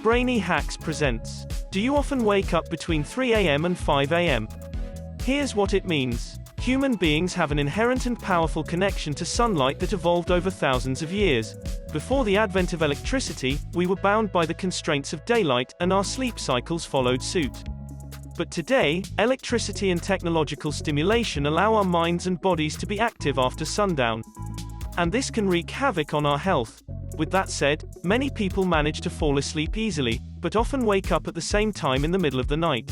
Brainy Hacks presents. Do you often wake up between 3 a.m. and 5 a.m.? Here's what it means. Human beings have an inherent and powerful connection to sunlight that evolved over thousands of years. Before the advent of electricity, we were bound by the constraints of daylight, and our sleep cycles followed suit. But today, electricity and technological stimulation allow our minds and bodies to be active after sundown. And this can wreak havoc on our health. With that said, many people manage to fall asleep easily, but often wake up at the same time in the middle of the night.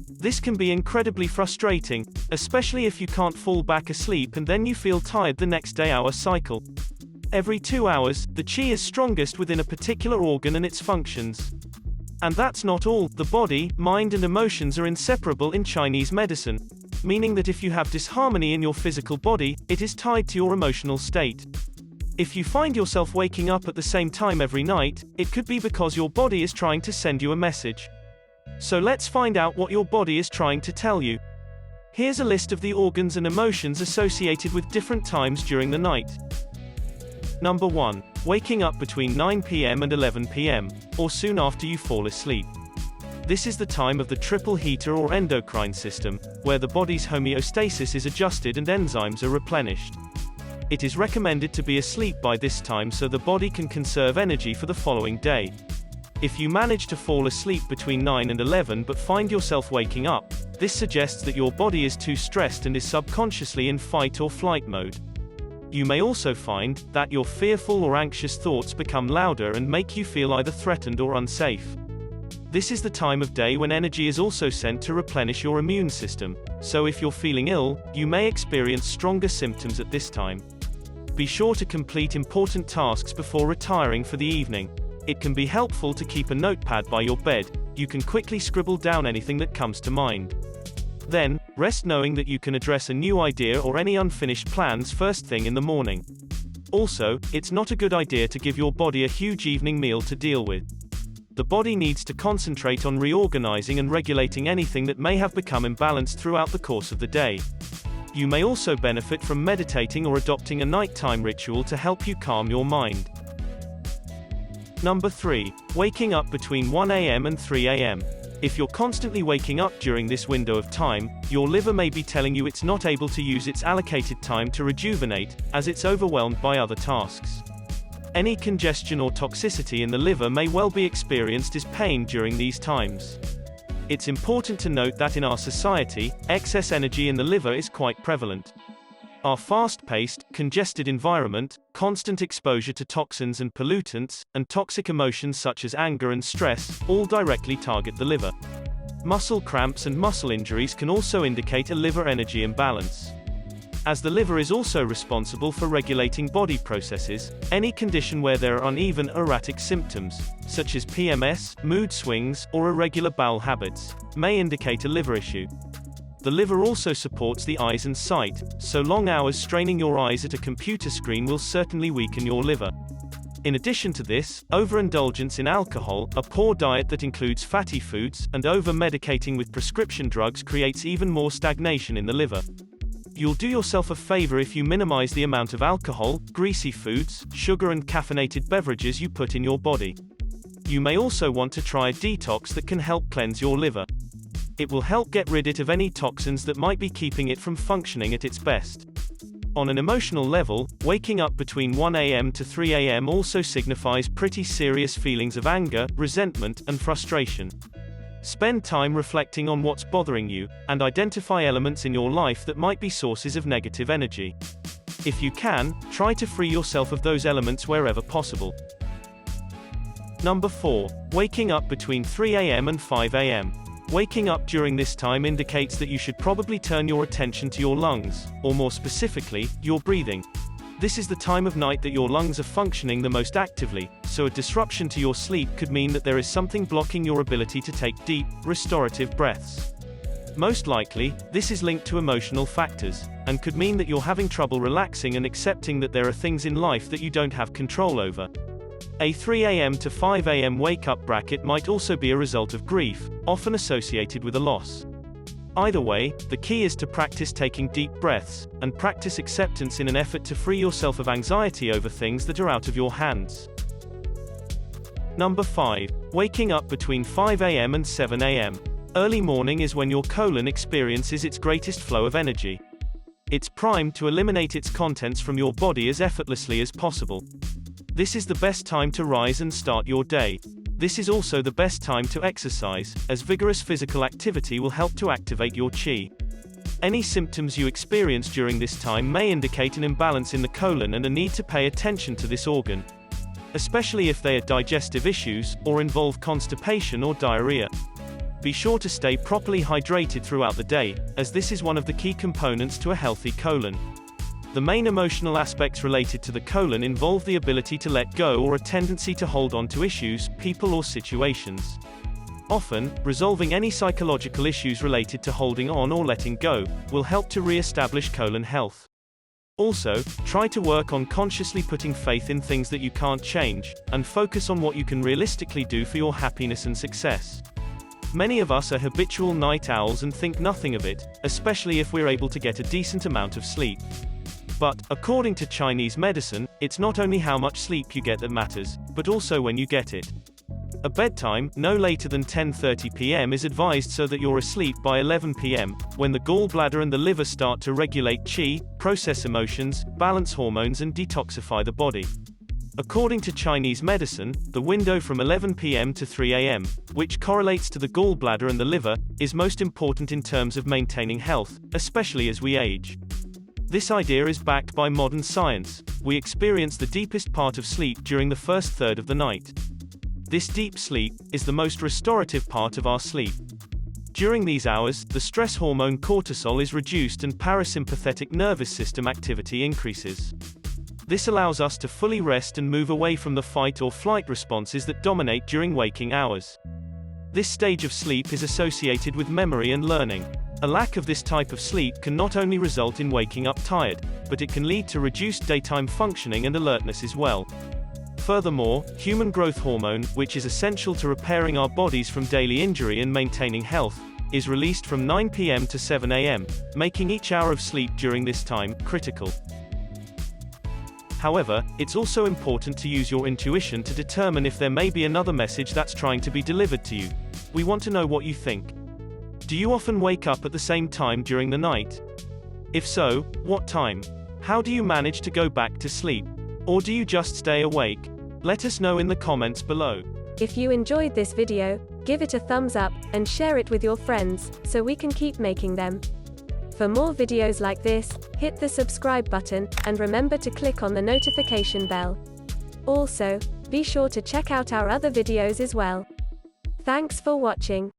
This can be incredibly frustrating, especially if you can't fall back asleep and then you feel tired the next day. Hour cycle. Every 2 hours, the qi is strongest within a particular organ and its functions. And that's not all. The body, mind and emotions are inseparable in Chinese medicine, meaning that if you have disharmony in your physical body, it is tied to your emotional state. If you find yourself waking up at the same time every night, it could be because your body is trying to send you a message. So let's find out what your body is trying to tell you. Here's a list of the organs and emotions associated with different times during the night. Number 1. Waking up between 9 p.m. and 11 p.m., or soon after you fall asleep. This is the time of the triple heater or endocrine system, where the body's homeostasis is adjusted and enzymes are replenished. It is recommended to be asleep by this time so the body can conserve energy for the following day. If you manage to fall asleep between 9 and 11 but find yourself waking up, this suggests that your body is too stressed and is subconsciously in fight or flight mode. You may also find that your fearful or anxious thoughts become louder and make you feel either threatened or unsafe. This is the time of day when energy is also sent to replenish your immune system, so if you're feeling ill, you may experience stronger symptoms at this time. Be sure to complete important tasks before retiring for the evening. It can be helpful to keep a notepad by your bed. You can quickly scribble down anything that comes to mind. Then, rest knowing that you can address a new idea or any unfinished plans first thing in the morning. Also, it's not a good idea to give your body a huge evening meal to deal with. The body needs to concentrate on reorganizing and regulating anything that may have become imbalanced throughout the course of the day. You may also benefit from meditating or adopting a nighttime ritual to help you calm your mind. Number 3. Waking up between 1 a.m. and 3 a.m. If you're constantly waking up during this window of time, your liver may be telling you it's not able to use its allocated time to rejuvenate, as it's overwhelmed by other tasks. Any congestion or toxicity in the liver may well be experienced as pain during these times. It's important to note that in our society, excess energy in the liver is quite prevalent. Our fast-paced, congested environment, constant exposure to toxins and pollutants, and toxic emotions such as anger and stress, all directly target the liver. Muscle cramps and muscle injuries can also indicate a liver energy imbalance. As the liver is also responsible for regulating body processes, any condition where there are uneven or erratic symptoms, such as PMS, mood swings, or irregular bowel habits, may indicate a liver issue. The liver also supports the eyes and sight, so long hours straining your eyes at a computer screen will certainly weaken your liver. In addition to this, overindulgence in alcohol, a poor diet that includes fatty foods, and over-medicating with prescription drugs creates even more stagnation in the liver. You'll do yourself a favor if you minimize the amount of alcohol, greasy foods, sugar and caffeinated beverages you put in your body. You may also want to try a detox that can help cleanse your liver. It will help get rid of any toxins that might be keeping it from functioning at its best. On an emotional level, waking up between 1 a.m. to 3 a.m. also signifies pretty serious feelings of anger, resentment, and frustration. Spend time reflecting on what's bothering you, and identify elements in your life that might be sources of negative energy. If you can, try to free yourself of those elements wherever possible. Number 4. Waking up between 3 a.m. and 5 a.m. Waking up during this time indicates that you should probably turn your attention to your lungs, or more specifically, your breathing. This is the time of night that your lungs are functioning the most actively, so a disruption to your sleep could mean that there is something blocking your ability to take deep, restorative breaths. Most likely, this is linked to emotional factors, and could mean that you're having trouble relaxing and accepting that there are things in life that you don't have control over. A 3 a.m. to 5 a.m. wake-up bracket might also be a result of grief, often associated with a loss. Either way, the key is to practice taking deep breaths, and practice acceptance in an effort to free yourself of anxiety over things that are out of your hands. Number 5. Waking up between 5 a.m. and 7 a.m. Early morning is when your colon experiences its greatest flow of energy. It's primed to eliminate its contents from your body as effortlessly as possible. This is the best time to rise and start your day. This is also the best time to exercise, as vigorous physical activity will help to activate your qi. Any symptoms you experience during this time may indicate an imbalance in the colon and a need to pay attention to this organ, especially if they are digestive issues, or involve constipation or diarrhea. Be sure to stay properly hydrated throughout the day, as this is one of the key components to a healthy colon. The main emotional aspects related to the colon involve the ability to let go or a tendency to hold on to issues, people or situations. Often, resolving any psychological issues related to holding on or letting go will help to re-establish colon health. Also, try to work on consciously putting faith in things that you can't change, and focus on what you can realistically do for your happiness and success. Many of us are habitual night owls and think nothing of it, especially if we're able to get a decent amount of sleep. But, according to Chinese medicine, it's not only how much sleep you get that matters, but also when you get it. A bedtime, no later than 10:30 p.m. is advised so that you're asleep by 11 p.m., when the gallbladder and the liver start to regulate qi, process emotions, balance hormones and detoxify the body. According to Chinese medicine, the window from 11 p.m. to 3 a.m., which correlates to the gallbladder and the liver, is most important in terms of maintaining health, especially as we age. This idea is backed by modern science. We experience the deepest part of sleep during the first third of the night. This deep sleep is the most restorative part of our sleep. During these hours, the stress hormone cortisol is reduced and parasympathetic nervous system activity increases. This allows us to fully rest and move away from the fight or flight responses that dominate during waking hours. This stage of sleep is associated with memory and learning. A lack of this type of sleep can not only result in waking up tired, but it can lead to reduced daytime functioning and alertness as well. Furthermore, human growth hormone, which is essential to repairing our bodies from daily injury and maintaining health, is released from 9 p.m. to 7 a.m., making each hour of sleep during this time critical. However, it's also important to use your intuition to determine if there may be another message that's trying to be delivered to you. We want to know what you think. Do you often wake up at the same time during the night? If so, what time? How do you manage to go back to sleep? Or do you just stay awake? Let us know in the comments below. If you enjoyed this video, give it a thumbs up, and share it with your friends, so we can keep making them. For more videos like this, hit the subscribe button, and remember to click on the notification bell. Also, be sure to check out our other videos as well. Thanks for watching.